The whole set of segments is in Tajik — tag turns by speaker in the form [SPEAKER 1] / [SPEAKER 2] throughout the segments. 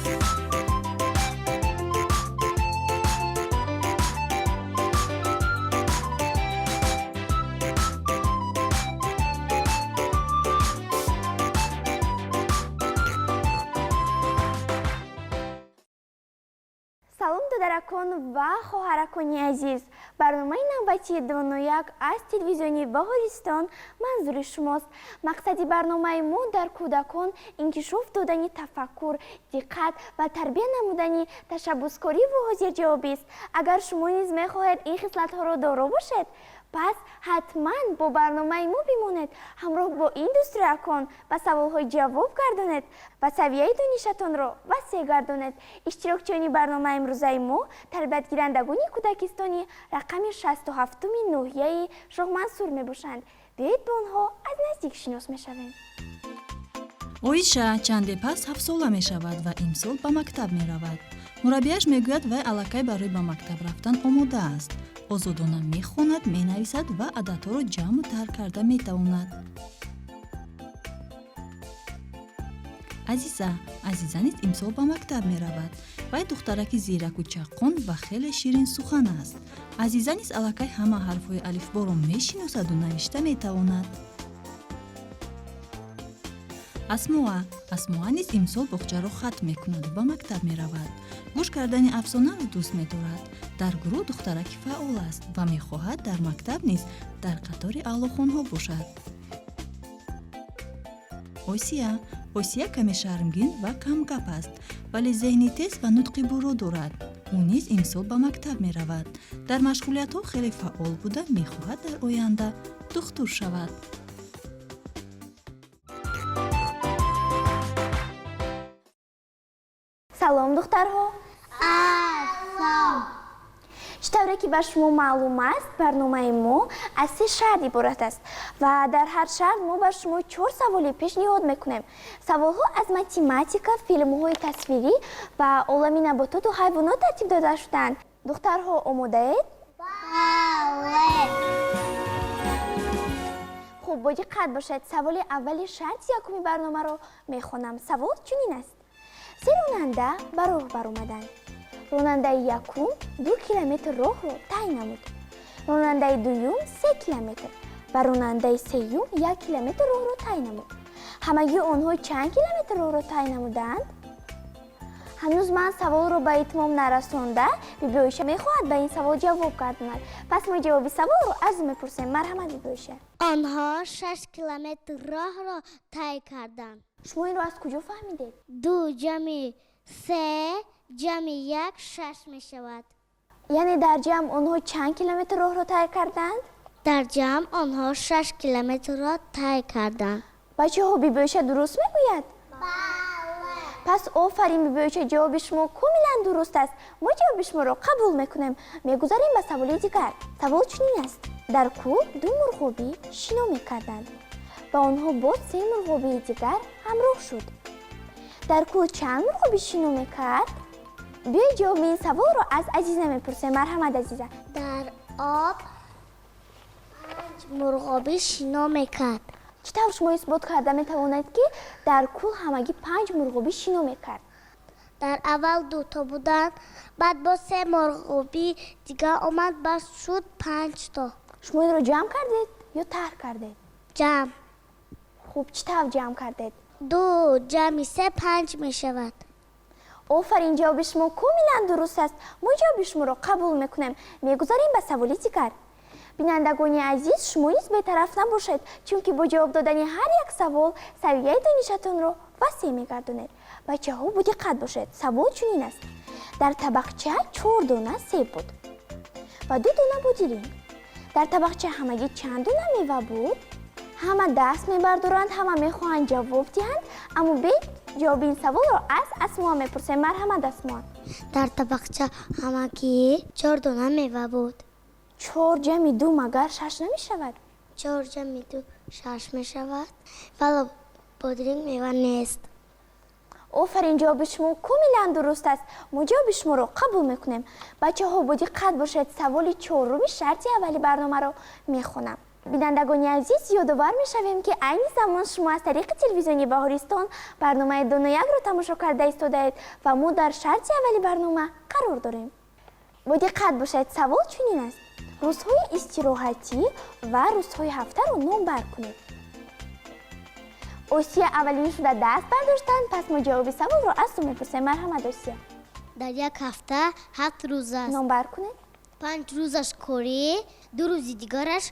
[SPEAKER 1] салом додаракон ва хоҳаракони азиз, барномаи навбатии 21 аз телевизиони Баҳористон манзури шумост. Мақсади барномаи мо дар кӯдакон инкишоф додани тафаккур, диққат ва тарбия намудани ташаббускорӣ ва ҳозирҷавобист. Агар шумо низ мехоҳед ин хислатҳоро доро бошед, пас ҳатман бо барномаи мо бимонед, ҳамроҳ бо ин дустуракон ба саволҳо ҷавоб гардонед ва савияи донишатонро васеъ гардонед. иштирокчиёни барномаи имрӯзаи мо тарбиятгирандагони кӯдакистони рақами 67-уми ноҳияи Шоҳмансур мебошанд. биёед ба онҳо аз наздик шинос мешавем.
[SPEAKER 2] Оиша чанде пас 7 сола мешавад ва имсол ба мактаб меравад. мураббияш мегӯяд вай аллакай барои ба мактаб рафтан омода аст. озодона мехонад, менависад ва ададҳоро ҷамъу тарк карда метавонад. азиза низ имсол ба мактаб меравад. вай духтараки зираку чаққон ва хеле ширин сухан аст. азиза низ аллакай ҳама ҳарфҳои алифборо мешиносаду навишта метавонад. асмоа низ имсол боғчаро хатм мекунаду ба мактаб меравад. гӯш кардани афсонаро дӯст медорад. дар гурӯҳ духтараки фаъол аст ва мехоҳад дар мактаб низ дар қатори аълохонҳо бошад. осия каме шармгин ва камгап аст, вале зеҳни тез ва нутқи буро дорад. ӯ низ имсол ба мактаб меравад. дар машғулиятҳо хеле фаъол буда мехоҳад дар оянда духтур шавад.
[SPEAKER 1] салом духтарҳо. чӣ тавре ки ба шумо маълум аст, барномаи мо аз 3 шарт иборат аст ва дар ҳар шарт мо ба шумо 4 саволи пешниҳод мекунем. саволҳо аз математика, филмҳои тасвирӣ ва олами набототу ҳайвонот тартиб дода шудаанд. духтарҳо омодаед?
[SPEAKER 3] бале.
[SPEAKER 1] хуб, бо диққат бошед. саволи аввали шарти якуми барномаро мехонам. савол чунин аст: се ронанда ба роҳ баромаданд. ронандаи якум 2 километр роҳро тай намуд. ронандаи дуюм 3 километр ва ронандаи сеюм 1 километр роҳро тай намуд. ҳамагӣ онҳо чанд километр роҳро тай намуданд? ҳанӯз ман саволро ба итмом нарасонда, бибиоиша мехоҳад ба ин савол ҷавоб гардонад. пас мо ҷавоби саволро аз ӯ мепурсем. марҳамат бибиоиша.
[SPEAKER 3] онҳо 6 километр роҳро тай карданд.
[SPEAKER 1] шумо инро аз куҷо фаҳмидед?
[SPEAKER 3] 2 ҷамъи 3 ҷамъи 1 6 мешавад.
[SPEAKER 1] яъне дар ҷамъ онҳо чанд километр роҳро тай карданд?
[SPEAKER 3] дар ҷамъ онҳо 6 километрро тай карданд.
[SPEAKER 1] бачаҳо, бибиоиша дуруст мегӯяд?
[SPEAKER 3] бале.
[SPEAKER 1] пас офарин бибиоиша, ҷавоби шумо комилан дуруст аст. мо ҷавоби шуморо қабул мекунем. мегузарем ба саволи дигар. савол чунин аст: дар кӯл 2 мурғобӣ шино мекарданд. ба онҳо бо 3 мурғобии дигар ҳамроҳ шуд. дар кӯл чанд мурғобӣ шино мекард? биёед ҷавоби ин саволро аз азиза мепурсем. марҳамат азиза.
[SPEAKER 3] дар об 5 мурғобӣ шино мекард.
[SPEAKER 1] чӣ тавр шумо исбот карда метавонед ки дар кӯл ҳамагӣ 5 мурғобӣ шино мекард?
[SPEAKER 3] дар аввал 2 то буданд, баъд бо 3 мурғобӣ дигар омад, бас шуд 5 то.
[SPEAKER 1] шумо инро ҷамъ кардед ё тарк кардед?
[SPEAKER 3] ҷамъ.
[SPEAKER 1] хуб, чӣ тавр ҷамъ кардед?
[SPEAKER 3] 2 ҷамъи 3 5 мешавад.
[SPEAKER 1] офарин, ҷавоби шумо комилан дуруст аст. мо ҷавоби шуморо қабул мекунем. мегузарем ба саволи дигар. бинандагони азиз, шумо низ бетараф набошед, чунки бо ҷавоб додани ҳар як савол савияи донишатонро васеъ мегардонед. бачаҳо, бо диққат бошед. савол чунин аст: дар табақча 4 дона себ буд ва 2 дона бодиринг. дар табақча ҳамагӣ чанд дона мева буд? ҳама даст мебардоранд, ҳама мехоҳанд ҷавоб диҳанд, аммо бед ҷавоби ин саволро аз асмоа мепурсем. марҳамат асмоа.
[SPEAKER 3] дар табақча ҳамагӣ 4 дона мева буд.
[SPEAKER 1] 4 ҷамъи 2 магар 6 намешавад?
[SPEAKER 3] 4 ҷамъи 2 6 мешавад, вале бодиринг мева нест.
[SPEAKER 1] офарин, ҷавоби шумо комилан дуруст аст. мо ҷавоби шуморо қабул мекунем. бачаҳо, бо диққат бошед. саволи 4-руми шарти аввали барномаро мехонам. бинандагони азиз, ёдовар мешавем ки айни замон шумо аз тариқи телевизиони Баҳористон барномаи дуноякро тамошо карда истодаед ва мо дар шарти аввали барнома қарор дорем. бо диққат бошед, савол чунин аст: рӯзҳои истироҳатӣ ва рӯзҳои ҳафтаро номбар кунед. осия аввалин шуда даст бардоштанд, пас мо ҷавоби саволро аз ту мепурсем. марҳамат осия.
[SPEAKER 3] дар як ҳафта 7 рӯз аст.
[SPEAKER 1] номбар кунед.
[SPEAKER 3] 5 рӯзаш корӣ, 2 рӯзи дигараш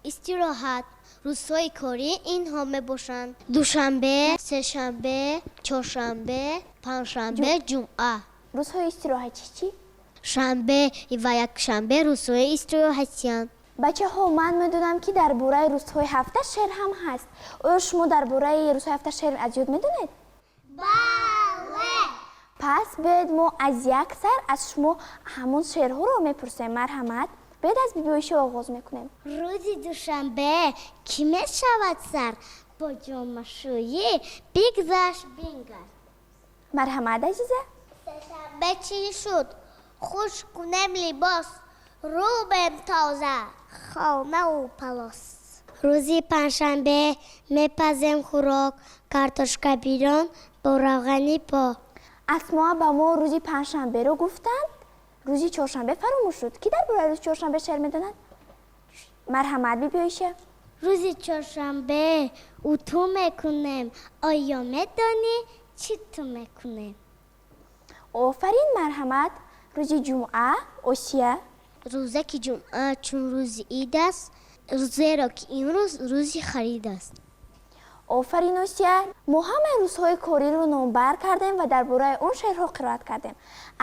[SPEAKER 3] истироҳат. рӯзҳои корӣ инҳо мебошанд: душанбе, сешанбе, чоршанбе, панҷшанбе, ҷумъа.
[SPEAKER 1] рӯзҳои истироҳатӣ чӣ?
[SPEAKER 3] шанбе ва якшанбе рӯзҳои истироҳатиянд.
[SPEAKER 1] бачаҳо, ман медонам ки дар бораи рӯзҳои ҳафта шеър ҳам ҳаст. оё шумо дар бораи рӯзҳои ҳафта шеър аз ёд медонед?
[SPEAKER 3] бале.
[SPEAKER 1] пас бояд мо аз як сар аз шумо ҳамон шеърҳоро мепурсем. марҳамат. бояд аз бибиоиша оғоз мекунем.
[SPEAKER 3] рӯзи душанбе кӣ мешавад сар? бо ҷомашӯӣ бигзашт бингашт.
[SPEAKER 1] марҳамат азиза.
[SPEAKER 3] сешанбе чӣ шуд? хуш кунем либос, рӯбем тоза, хонаву палос. рӯзи панҷшанбе мепазем хӯрок, картошка бирён бо равғани по.
[SPEAKER 1] асмоа ба мо рӯзи панҷшанберо гуфтанд. рӯзи чоршанбе фаромӯш шуд. ки дар бораи рӯзи чоршанбе шеър медонад? марҳамат бибиоиша.
[SPEAKER 3] рӯзи чоршанбе уту мекунем. оё медонӣ чӣ ту мекунем?
[SPEAKER 1] офарин, марҳамат. рӯзи ҷумъа, осия.
[SPEAKER 3] рӯзаки ҷумъа чун рӯзи ид аст, зеро ки имрӯз рӯзи харид аст.
[SPEAKER 1] офарин осия. мо ҳамаи рӯзҳои кориро номбар кардем ва дар бораи он шеърҳо қироат кардем.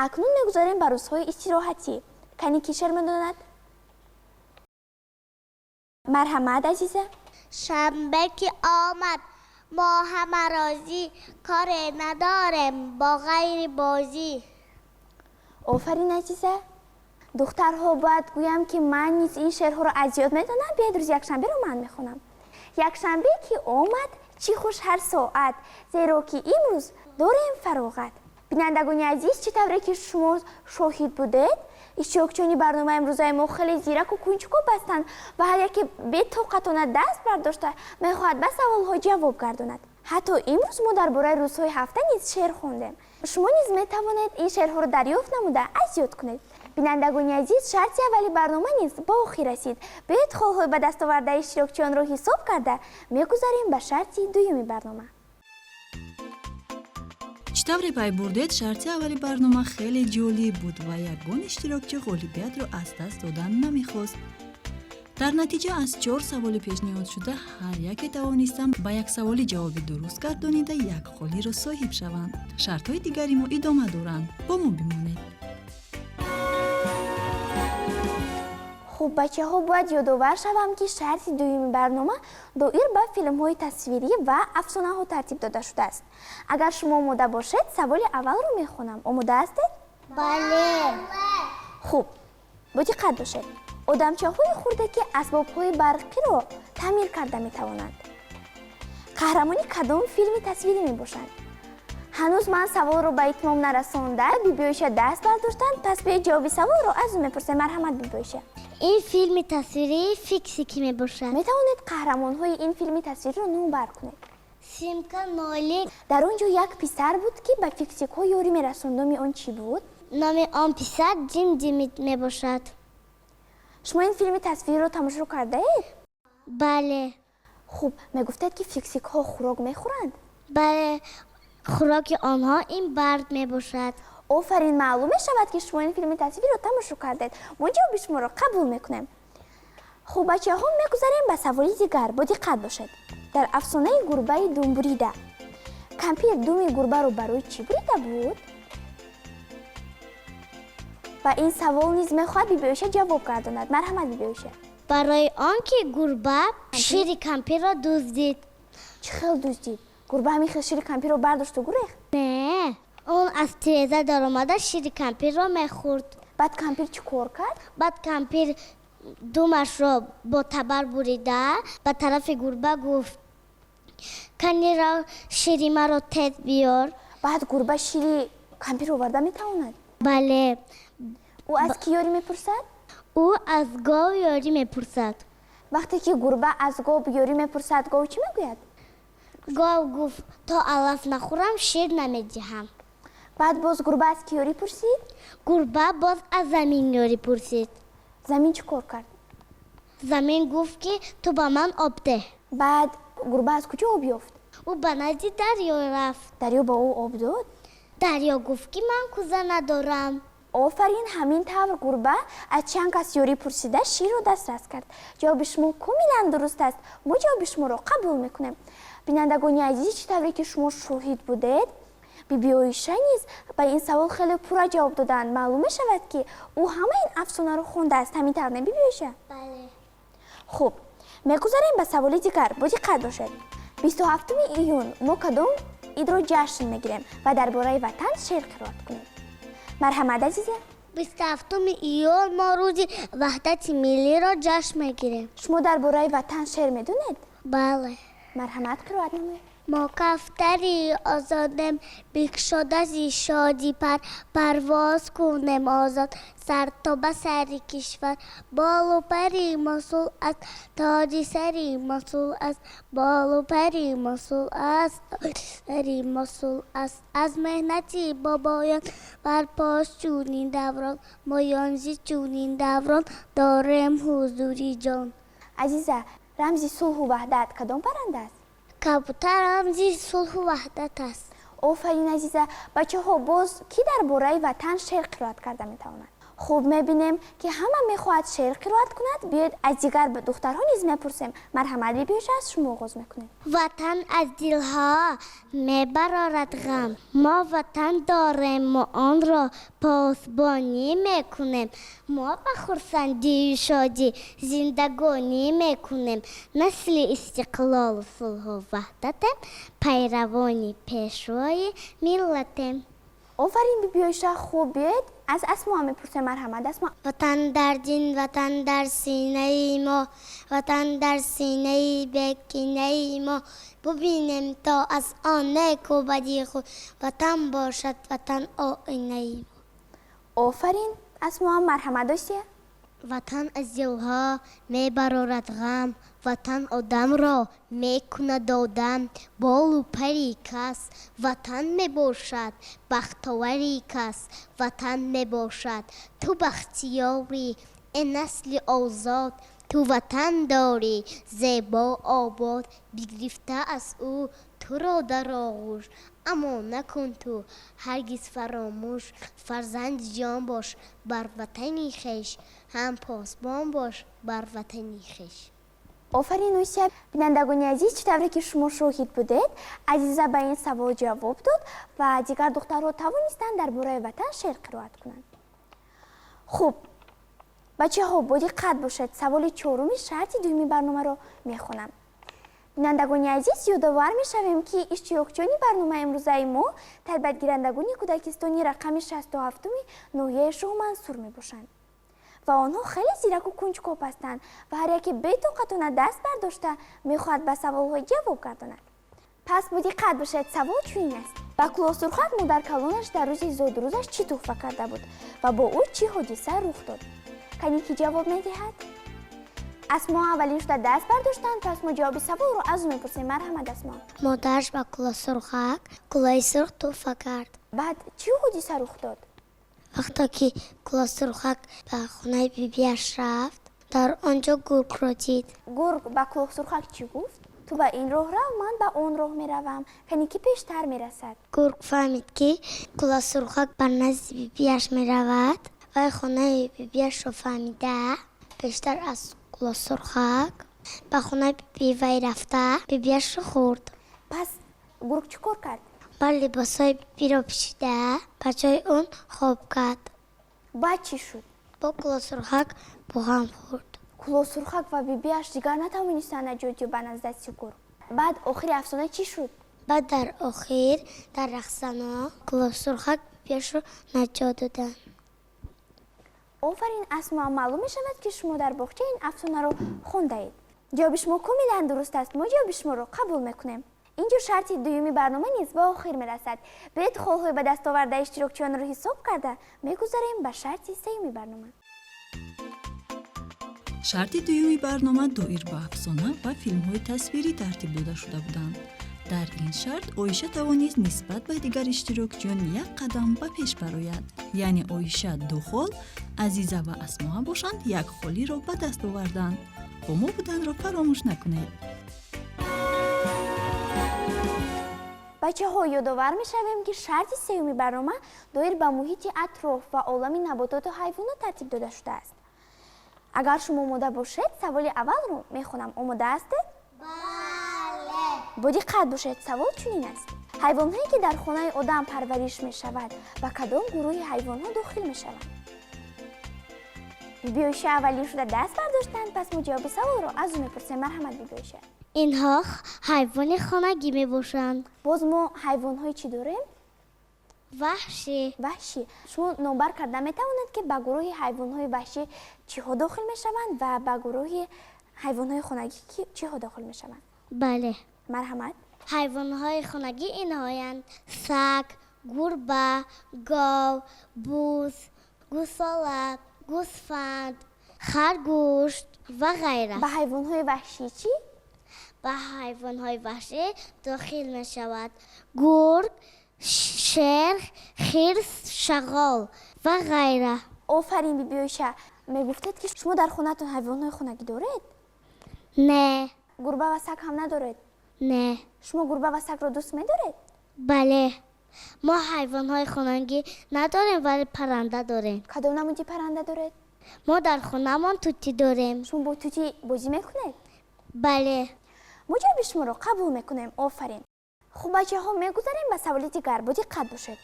[SPEAKER 1] акнун мегузорем ба рӯзҳои истироҳатӣ. кани ки шеър медонад? марҳамат азиза.
[SPEAKER 3] шанбе ки омад, мо ҳама розӣ, коре надорем бо ғайри бозӣ.
[SPEAKER 1] офарин азиза. духтарҳо, бояд гӯям ки ман низ ин шеърҳоро аз ёд медонам. биёед рӯзи якшанберо ман мехонам. якшанбе ки омад, чӣ хуш ҳар соат, зеро ки имрӯз дорем фароғат. бинандагони азиз, чӣ тавре ки шумо шоҳид будед, иштирокчиёни барномаи имрӯзаи мо хеле зираку кунчукоб ҳастанд ва ҳар яке бетоқатона даст бардошта мехоҳад ба саволҳо ҷавоб гардонад. ҳатто имрӯз мо дар бораи рӯзҳои ҳафта низ шеър хондем. шумо низ метавонед ин шеърҳоро дарёфт намуда аз ёд кунед. бинандагони азиз, шарти аввали барнома низ ба охир расид. бояд холҳои ба дастовардаи иштирокчиёнро ҳисоб карда мегузарем ба шарти дуюми барнома.
[SPEAKER 2] чӣ тавре пай бурдед, шарти аввали барнома хеле ҷолиб буд ва ягон иштирокчӣ ғолибиятро аз даст додан намехост. дар натиҷа аз 4 саволи пешниҳодшуда ҳар яке тавонистанд ба як саволи ҷавоби дуруст гардонида як қолиро соҳиб шаванд. шартҳои дигари мо идома доранд. бо мо бимонед.
[SPEAKER 1] хуб бачаҳо, бояд ёдовар шавам ки шарти дуюми барнома доир ба филмҳои тасвирӣ ва афсонаҳо тартиб дода шудааст. агар шумо омода бошед, саволи аввалро мехонам. омода ҳастед?
[SPEAKER 3] бале.
[SPEAKER 1] хуб, бо диққат бошед. одамчаҳои хурда ки асбобҳои барқиро таъмир карда метавонанд. қаҳрамони кадом филми тасвирӣ мебошанд? ҳанӯз ман саволро ба итмом нарасонда, бибиоиша даст бардоштанд. пас биёед ҷавоби саволро аз ӯ мепурсем. марҳамат бибиоиша.
[SPEAKER 3] ин филми тасвирии фиксики мебошад.
[SPEAKER 1] метавонед қаҳрамонҳои ин филми тасвириро номбар кунед.
[SPEAKER 3] симка ноли.
[SPEAKER 1] дар он ҷо як писар буд ки ба фиксикҳо ёрӣ мерасонд. номи он чӣ буд?
[SPEAKER 3] номи он писар ҷим ҷимит мебошад.
[SPEAKER 1] шумо ин филми тасвириро тамошо кардаед?
[SPEAKER 3] бале.
[SPEAKER 1] хуб, мегуфтед ки фиксикҳо хӯрок мехӯранд?
[SPEAKER 3] бале, хӯроки онҳо ин барг мебошад.
[SPEAKER 1] офарин, маълум мешавад ки шумо ин филми тасвириро тамошо кардед. мо ҷавоби шуморо қабул мекунем. хуб бачаҳо, мегузарем ба саволи дигар. бо диққат бошед. дар афсонаи гурбаи думбурида, кампир думи гурбаро барои чӣ бурида буд? ба ин савол низ мехоҳад бибиоиша ҷавоб гардонад. марҳамат бибиоиша.
[SPEAKER 3] барои он ки гурба шири кампирро дуздид.
[SPEAKER 1] чӣ хел дуздид? гурба ҳамин хел шири кампирро бардошту гурехт?
[SPEAKER 3] не, он аз тиреза даромада шири кампирро мехӯрд.
[SPEAKER 1] баъд кампир чӣ кор кард?
[SPEAKER 3] баъд кампир думашро бо табар бурида ба тарафи гурба гуфт: каниро шири маро тез биёр.
[SPEAKER 1] баъд гурба шири кампир оварда метавонад?
[SPEAKER 3] бале.
[SPEAKER 1] ӯ аз кӣ ёрӣ мепурсад?
[SPEAKER 3] ӯ аз гов ёрӣ мепурсад.
[SPEAKER 1] вақте ки гурба аз гов ёрӣ мепурсад, гов чӣ мегӯяд?
[SPEAKER 3] гов гуфт то алаф нахӯрам шир намедиҳам.
[SPEAKER 1] баъд боз гурба аз ки ёрӣ пурсид?
[SPEAKER 3] гурба боз аз замин ёрӣ пурсид.
[SPEAKER 1] замин чӣ кор кард?
[SPEAKER 3] замин гуфт ки ту ба ман об деҳ.
[SPEAKER 1] баъд гурба аз куҷо об ёфт?
[SPEAKER 3] ӯ ба назди дарё рафт.
[SPEAKER 1] дарё ба ӯ об дод?
[SPEAKER 3] дарё гуфт ки ман кӯза надорам.
[SPEAKER 1] офарин, ҳамин тавр гурба аз чанд кас ёрӣ пурсида ширро дастрас кард. ҷавоби шумо комилан дуруст аст. мо ҷавоби шуморо қабул мекунем. бинандагони азиз, чӣ тавре ки шумо шоҳид будед, биби Оиша низ ба ин савол хеле пурра ҷавоб доданд. маълум мешавад ки ӯ ҳама ин афсонаро хондааст. ҳамин тавр не биби Оиша?
[SPEAKER 3] бале.
[SPEAKER 1] хуб, мегузарем ба саволи дигар. бо диққат бошед. 27 июн мо кадом идро ҷашн мегирем ва дар бораи ватан шеър қироат кунем? марҳамат азиза.
[SPEAKER 3] 27 июл мо рӯзи ваҳдати миллиро ҷашн мегирем.
[SPEAKER 1] шумо дар бораи ватан шеър медонед?
[SPEAKER 3] бале.
[SPEAKER 1] марҳамат, қироат намоед.
[SPEAKER 3] мо кафтари озодем, бикшода зи шодӣ пар, парвоз кунем озод, сар то ба сари кишвар. болу пари мосул аст, тоҷи сари мосул аст, болу пари мосул аст, сари мосул аст. аз меҳнати бобоён барпош чунин даврон, моён зи чунин даврон дорем ҳузури ҷон.
[SPEAKER 1] азиза, рамзи сулҳу ваҳдат кадом парранда аст?
[SPEAKER 3] кабутар рамзи сулҳу ваҳдат аст.
[SPEAKER 1] офарин азиза. бачаҳо, боз ки дар бораи ватан шеър қироат карда метавонад? хуб, мебинем ки ҳама мехоҳад шеър қироат кунад. биёед аз дигар духтарҳо низ мепурсем. марҳамат, биби Оиша, аз шумо оғоз мекунем.
[SPEAKER 3] ватан аз дилҳо мебарорад ғам, мо ватан дорем, мо онро посбонӣ мекунем. мо ба хурсандию шодӣ зиндагонӣ мекунем. насли истиқлолу сулҳу ваҳдатем, пайравони пешвои миллатем.
[SPEAKER 1] офарин биби Оиша. хуб, биёед аз асмо ҳам мепурсем. марҳамат, асмо.
[SPEAKER 3] ватан дар дин, ватан дар синаи мо, ватан дар синаи бекинаи мо. бубинем то аз он неку бади худ, ватан бошад ватан оинаи мо.
[SPEAKER 1] офарин асмо ҳам. марҳамат, достия.
[SPEAKER 3] ватан аз дилҳо мебарорад ғам, ватан одамро мекунад одам. болу пари кас ватан мебошад, бахтовари кас ватан мебошад. ту бахтиёри э насли озод, ту ватан дорӣ зебо обод. бигрифта аз ӯ туро дар оғӯш, аммо накун ту ҳаргиз фаромӯш. фарзанди ҷон бош бар ватани хеш, ҳам посбон бош бар ватани хеш.
[SPEAKER 1] офарин Оиша. бинандагони азиз, чӣ тавре ки шумо шоҳид будед, азиза ба ин савол ҷавоб дод ва дигар духтарҳо тавонистанд дар бораи ватан шеър қироат кунанд. хуб, бачаҳо, бо диққат бошед. саволи чоруми шарти дуюми барномаро мехонам. бинандагони азиз, ёдовар мешавем ки иштирокчиёни барномаи имрӯзаи мо тарбиятгирандагони кӯдакистони рақами 67-уми ноҳияи Шоҳ Мансур мебошанд ва онҳо хеле зираку кунҷкоб ҳастанд ва ҳар яке бетоқатона даст бардошта мехоҳад ба саволҳо ҷавоб гардонад. пас бо диққат бошед. савол чунин аст: ба Кулосурхак модаркалонаш дар рӯзи зодрӯзаш чӣ тӯҳфа карда буд ва бо ӯ чӣ ҳодиса рух дод? канӣ ки ҷавоб медиҳад? асмо аввалин шуда даст бардоштанд. пас мо ҷавоби саволро аз ӯ мепурсем. марҳамат, асмо.
[SPEAKER 3] модараш ба Кулосурхак кулои сурх тӯҳфа кард.
[SPEAKER 1] баъд чӣ ҳодиса рух дод?
[SPEAKER 3] вақте ки Кулосурхак ба хонаи бибиаш рафт, дар онҷо гургро дид.
[SPEAKER 1] гург ба Кулосурхак чӣ гуфт? ту ба ин роҳ рав, ман ба он роҳ меравам. канӣ ки пештар мерасад?
[SPEAKER 3] гург фаҳмид ки Кулосурхак ба назди бибиаш меравад. вай хонаи бибиашро фаҳмида, пештар аз Кулосурхак ба хонаи биби вай рафта, бибиашро хӯрд.
[SPEAKER 1] пас гург чӣ кор кард?
[SPEAKER 3] ба либосҳои бибиро пӯшида, ба ҷои он хоб кард.
[SPEAKER 1] баъд чӣ шуд?
[SPEAKER 3] бо Кулосурхак бо ҳам хӯрд.
[SPEAKER 1] Кулосурхак ва бибиаш дигар натавонистанд наҷот ёбанд аз дасти гург. баъд охири афсона чӣ шуд?
[SPEAKER 3] баъд дар охир, дар рахсано, Кулосурхак бибиашро наҷот доданд.
[SPEAKER 1] офарин, асмо. маълум мешавад ки шумо дар боғча ин афсонаро хондаед. ҷавоби шумо комилан дуруст аст. мо ҷавоби шуморо қабул мекунем. инҷо шарти дуюми барнома низ ба охир мерасад. биёед холҳои ба дастоварда иштирокчиёнро ҳисоб карда мегузарем ба шарти сеюми барнома.
[SPEAKER 2] шарти дуюми барнома доир ба афсона ва филмҳои тасвирӣ тартиб дода шуда буданд. дар ин шарт оиша тавонист нисбат ба дигар иштирокчиён як қадам ба пеш барояд, яъне оиша 2 хол, азиза ва асмоа бошанд як холиро ба даст оварданд. бо мо буданро фаромӯш накунед.
[SPEAKER 1] бачаҳо, ёдовар мешавем ки шарти сеюми барнома доир ба муҳити атроф ва олами набототу ҳайвонот тартиб дода шудааст. агар шумо омода бошед, саволи аввалро мехонам. омода ҳастед?
[SPEAKER 3] бале.
[SPEAKER 1] бо диққат бошед, савол чунин аст: ҳайвонҳое ки дар хонаи одам парвариш мешавад ба кадом гурӯҳи ҳайвонҳо дохил мешаванд? бибиёиша аввалин шуда даст бардоштанд. пас мо ҷавоби саволро аз ӯ мепурсем. марҳамат бибиёиша.
[SPEAKER 3] اینها حیوان خانگی می باشند.
[SPEAKER 1] боз мо ҳайвонҳои чӣ дорем?
[SPEAKER 3] وحشی.
[SPEAKER 1] ваҳшӣ. шумо номбар карда метавонед ки ба гурӯҳи ҳайвонҳои ваҳшӣ чиҳо дохил мешаванд ва ба гурӯҳи ҳайвонҳои хонагӣ чиҳо дохил мешаванд?
[SPEAKER 3] بله.
[SPEAKER 1] марҳамат.
[SPEAKER 3] حیوانهای خانگی اینهایند: سگ، گربه، گاو، بز، گوساله، گوسفند، خرگوش و غیره.
[SPEAKER 1] ба ҳайвонҳои ваҳшӣ чӣ?
[SPEAKER 3] به حیوانهای وحشی داخل می شود گرگ، شیر، خرس، شغال و غیره.
[SPEAKER 1] офарин бибиёиша. мегуфтед ки шумо дар хонатон ҳайвонҳои хонагӣ доред?
[SPEAKER 3] نه.
[SPEAKER 1] гурба ва саг ҳам надоред?
[SPEAKER 3] نه.
[SPEAKER 1] шумо гурба ва сагро дӯст медоред?
[SPEAKER 3] بله. ما حیوانهای خانگی نداریم ولی پرنده داریم.
[SPEAKER 1] кадом намуди парранда доред?
[SPEAKER 3] ما در خونه‌مان توتی داریم.
[SPEAKER 1] шумо бо тути бозӣ мекунед?
[SPEAKER 3] بله.
[SPEAKER 1] мо ҷавоби шуморо қабул мекунем. офарин. хуб бачаҳо, мегузарем ба саволи дигар. бо диққат бошед.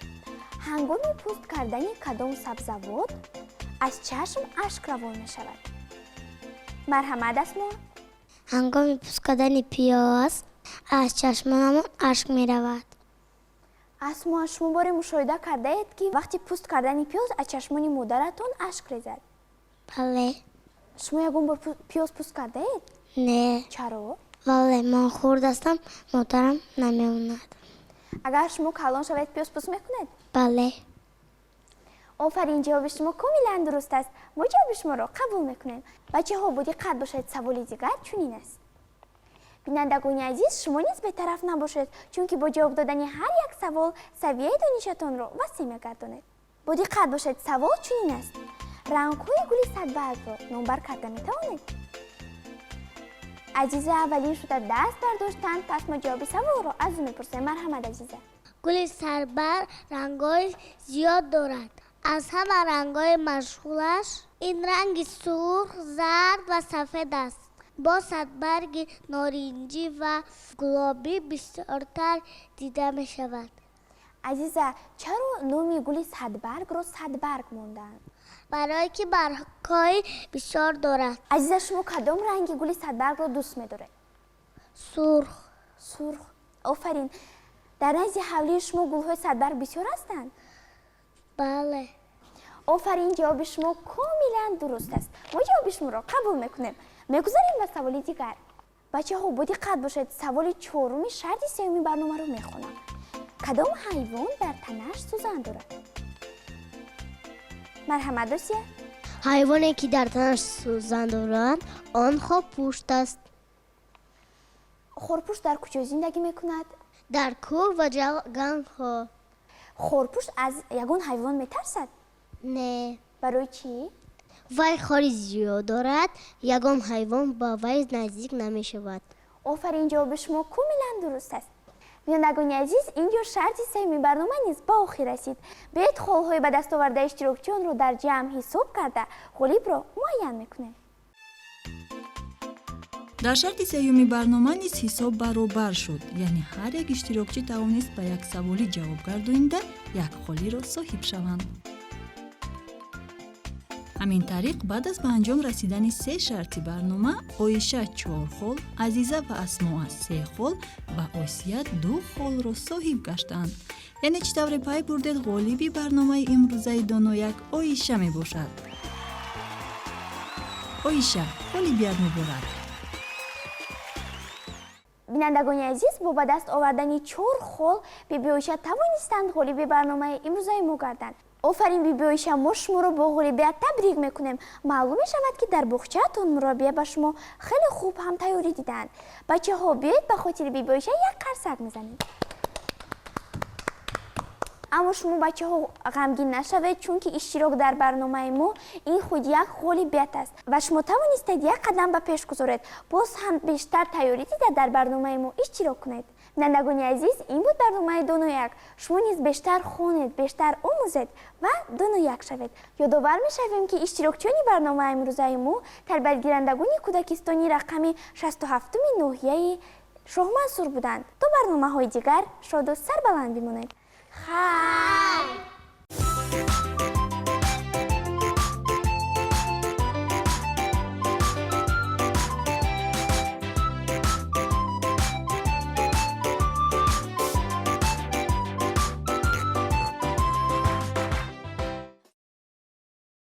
[SPEAKER 1] ҳангоми пӯст кардани кадом сабзавот аз чашм ашк равон мешавад? марҳамат асмо.
[SPEAKER 3] هنگام پوست کردن پیاز از چشمانمون اشک می رود.
[SPEAKER 1] асмо, шумо боре мушоҳида кардаед ки вақти пӯст кардани пиёз аз чашмони модаратон ашк резад?
[SPEAKER 3] بله.
[SPEAKER 1] шумо ягон бор пиёз пӯст кардаед?
[SPEAKER 3] نه.
[SPEAKER 1] чаро?
[SPEAKER 3] بله من خورد هستم مادرم نمیموند.
[SPEAKER 1] агар шумо калон шавед, пиёз пӯст мекунед?
[SPEAKER 3] بله.
[SPEAKER 1] офарин, ҷавоби шумо комилан дуруст аст. мо ҷавоби шуморо қабул мекунем. бачаҳо, бо диққат бошед. саволи дигар чунин аст: бинандагони азиз, шумо низ бетараф набошед, чунки бо ҷавоб додани ҳар як савол савияи донишатонро васеъ мегардонед. бо диққат бошед. савол чунин аст: рангҳои гули садбаргро номбар карда метавонед? азиза аввалин шуда даст бардоштанд. пас мо ҷавоби саволро аз ӯ мепурсем. марҳамат азиза.
[SPEAKER 3] گل سربر رنگای زیاد دارد. از همه رنگای مشهورش این رنگ سرخ، زرد و سفید است. با صدبرگ نارنجی و گلابی بسیارتر دیده می شود.
[SPEAKER 1] азиза, чаро номи гули садбаргро садбарг монданд?
[SPEAKER 3] برای که برگ‌های بسیار دارد.
[SPEAKER 1] азиза, шумо кадом ранги гули садбаргро дӯст медоред?
[SPEAKER 3] سرخ.
[SPEAKER 1] сурх. офарин. дар назди ҳавлии шумо гулҳои садбарг бисёр ҳастанд?
[SPEAKER 3] بله.
[SPEAKER 1] офарин, ҷавоби шумо комилан дуруст аст. мо ҷавоби шуморо қабул мекунем. мегузарем ба саволи дигар. бачаҳо, бо диққат бошед. саволи чоруми шарти сеюми барномаро мехонам. кадом ҳайвон дар танааш сӯзан дорад? марҳамат дӯстия.
[SPEAKER 3] حیوانی که در تنش سوزن دارد آن خواب پوشت است.
[SPEAKER 1] خورپوش дар куҷо зиндагӣ мекунад?
[SPEAKER 3] در کوه و جنگل ها.
[SPEAKER 1] خورپوش аз ягон ҳайвон метарсад?
[SPEAKER 3] نه.
[SPEAKER 1] барои чӣ?
[SPEAKER 3] وی خاری زیاد دارد. یگان حیوان با وی نزدیک نمی شود.
[SPEAKER 1] офарин, ҷавоби шумо комилан дуруст аст. бинандагони азиз, ин ҷо шарти сеюми барнома низ ба охир расид. биёед холҳои ба дастоварда иштирокчиёнро дар ҷамъ ҳисоб карда ғолибро муайян мекунем.
[SPEAKER 2] дар шарти сеюми барнома низ ҳисоб баробар шуд, яъне ҳар як иштирокчӣ тавонист ба як саволи ҷавоб гардонида як холиро соҳиб шаванд. ҳамин тариқ баъд аз ба анҷом расидани 3 шарти барнома, оиша 4 хол, азиза ва асмоа 3 хол ва осия 2 холро соҳиб гаштанд. яъне чӣ тавре пай бурдед, ғолиби барномаи имрӯзаи донояк оиша мебошад. оиша, холи бият муборак.
[SPEAKER 1] бинандагони азиз, бо ба даст овардани 4 хол бибиоиша тавонистанд ғолиби барномаи имрӯзаи мо гарданд. Офарин бибиоиша, мо шуморо бо ғолибият табрик мекунем. маълум мешавад ки дар буғчаатон мураббия ба шумо хеле хуб ҳамтайёрӣ дидаанд. бачаҳо, биёед ба хотири бибиоиша як қарсак мезанем. аммо шумо бачаҳо ғамгин нашавед, чунки иштирок дар барномаи мо ин худ як ғолибият аст ва шумо тавонистед як қадам ба пеш гузоред, боз ҳам бештар тайёрӣ дида дар барномаи мо иштирок кунед. бинандагони азиз, ин буд барномаи Донояк. шумо низ бештар хонед, бештар омӯзед ва Донояк шавед. ёдовар мешавем ки иштирокчиёни барномаи имрӯзаи мо тарбиятгирандагони кӯдакистони рақами 67-уми ноҳияи Шоҳмансур буданд. то барномаҳои дигар шоду сарбаланд бимонед. Хайр!